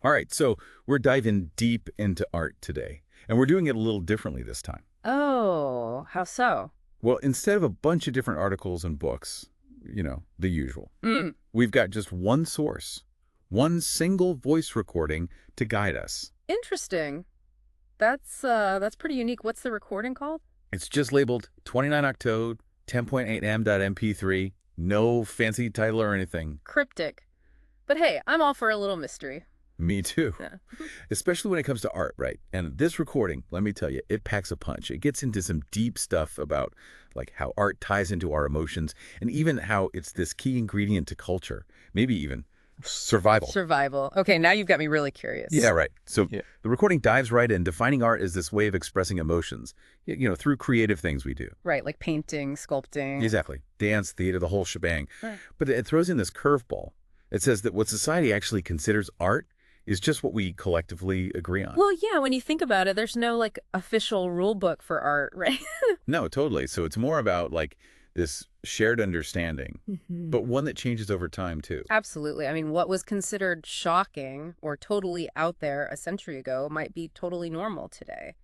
All right, so we're diving deep into art today, and we're doing it a little differently this time. Oh, how so? Well, instead of a bunch of different articles and books, the usual, Mm, we've got just one source, one single voice recording to guide us. interesting. That's pretty unique. What's the recording called? It's just labeled 29 Octode 10.8m.mp3, no fancy title or anything. Cryptic. But hey, I'm all for a little mystery. Me too. Yeah. Especially when it comes to art, right? And this recording, let me tell you, it packs a punch. It gets into some deep stuff about like how art ties into our emotions and even how it's this key ingredient to culture, maybe even survival. Survival. Okay, now you've got me really Yeah, curious. right. So Yeah. the recording dives right in, defining art as this way of expressing emotions, through creative things we do. Right, like painting, sculpting. Exactly. Dance, theater, the whole shebang. Right. But it throws in this curveball. It says that what society actually considers art is just what we collectively agree on. Well, yeah, when you think about it, there's no like official rule book for art, right? No, totally. So it's more about like this shared understanding, Mhm. but one that changes over time too. Absolutely. I mean, what was considered shocking or totally out there a century ago might be totally normal today.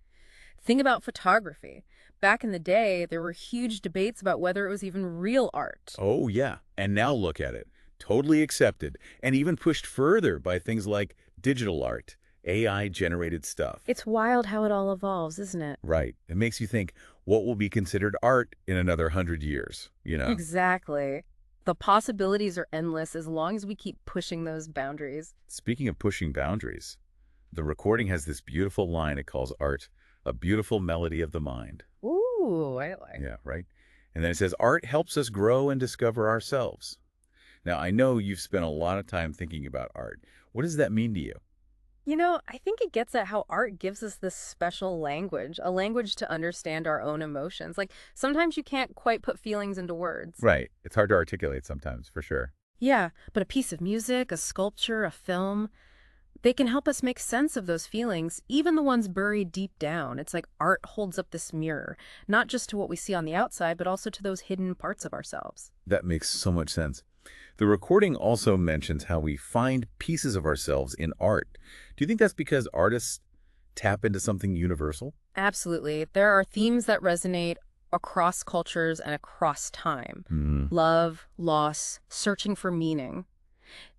Think about photography. Back in the day, there were huge debates about whether it was even real art. Oh, yeah. And now look at it. Totally accepted and even pushed further by things like digital art, AI generated stuff. It's wild how it all evolves, isn't it? Right. It makes you think what will be considered art in another 100 years, Exactly. The possibilities are endless as long as we keep pushing those boundaries. Speaking of pushing boundaries, the recording has this beautiful line it calls art, a beautiful melody of the mind. Ooh, I like. Yeah, right. And then it says art helps us grow and discover ourselves. Now, I know you've spent a lot of time thinking about art. What does that mean to you? I think it gets at how art gives us this special language, a language to understand our own emotions. Like sometimes you can't quite put feelings into words. Right. It's hard to articulate sometimes, for sure. Yeah, but a piece of music, a sculpture, a film, they can help us make sense of those feelings, even the ones buried deep down. It's like art holds up this mirror, not just to what we see on the outside, but also to those hidden parts of ourselves. That makes so much sense. The recording also mentions how we find pieces of ourselves in art. Do you think that's because artists tap into something universal? Absolutely. There are themes that resonate across cultures and across time. Hmm. Love, loss, searching for meaning.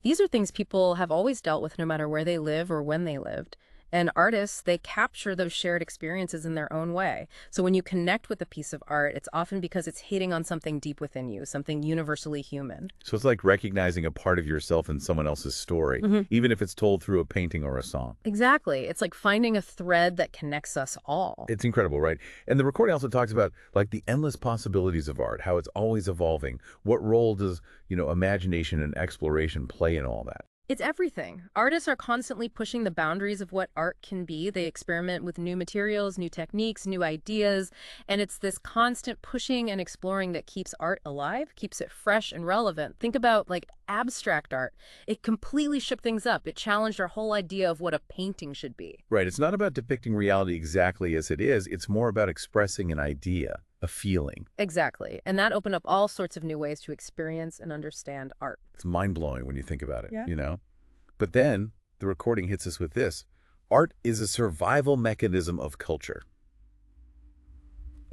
These are things people have always dealt with no matter where they live or when they lived. And artists, they capture those shared experiences in their own way. So when you connect with a piece of art, it's often because it's hitting on something deep within you, something universally human. So it's like recognizing a part of yourself in someone else's story, even if it's told through a painting or a song. Exactly. It's like finding a thread that connects us all. It's incredible, right? And the recording also talks about like the endless possibilities of art, how it's always evolving. What role does, imagination and exploration play in all that? It's everything. Artists are constantly pushing the boundaries of what art can be. They experiment with new materials, new techniques, new ideas, and it's this constant pushing and exploring that keeps art alive, keeps it fresh and relevant. Think about like abstract art. It completely shook things up. It challenged our whole idea of what a painting should be. Right. It's not about depicting reality exactly as it is. It's more about expressing an idea, a feeling. Exactly. And that opened up all sorts of new ways to experience and understand art. It's mind-blowing when you think about it, Yeah. But then the recording hits us with this. Art is a survival mechanism of culture.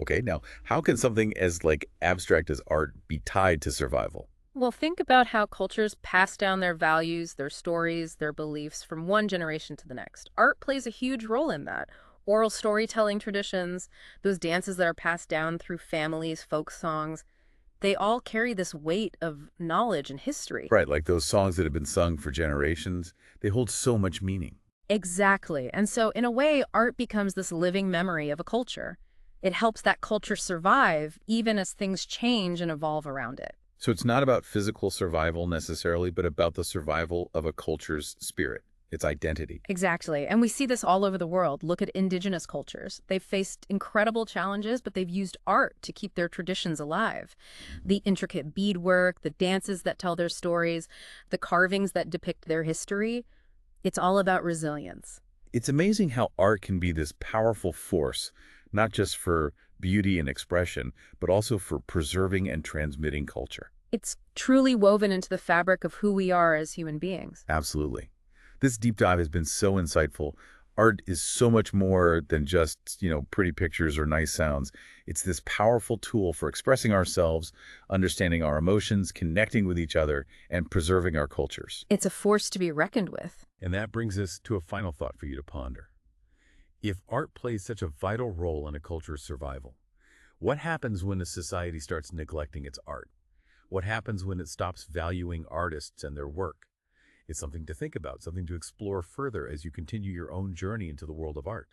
Okay, now, how can something as like abstract as art be tied to survival? Well, think about how cultures pass down their values, their stories, their beliefs from one generation to the next. Art plays a huge role in that. Oral storytelling traditions, those dances that are passed down through families, folk songs, they all carry this weight of knowledge and history. Right, like those songs that have been sung for generations, they hold so much meaning. Exactly. And so, in a way, art becomes this living memory of a culture. It helps that culture survive even as things change and evolve around it. So it's not about physical survival necessarily, but about the survival of a culture's spirit, its identity. Exactly. And we see this all over the world. Look at indigenous cultures. They've faced incredible challenges, but they've used art to keep their traditions alive. The intricate beadwork, the dances that tell their stories, the carvings that depict their history, it's all about resilience. It's amazing how art can be this powerful force, not just for beauty and expression, but also for preserving and transmitting culture. It's truly woven into the fabric of who we are as human beings. Absolutely. This deep dive has been so insightful. Art is so much more than just, pretty pictures or nice sounds. It's this powerful tool for expressing ourselves, understanding our emotions, connecting with each other, and preserving our cultures. It's a force to be reckoned with. And that brings us to a final thought for you to ponder. If art plays such a vital role in a culture's survival, what happens when a society starts neglecting its art? What happens when it stops valuing artists and their work? It's something to think about, something to explore further as you continue your own journey into the world of art.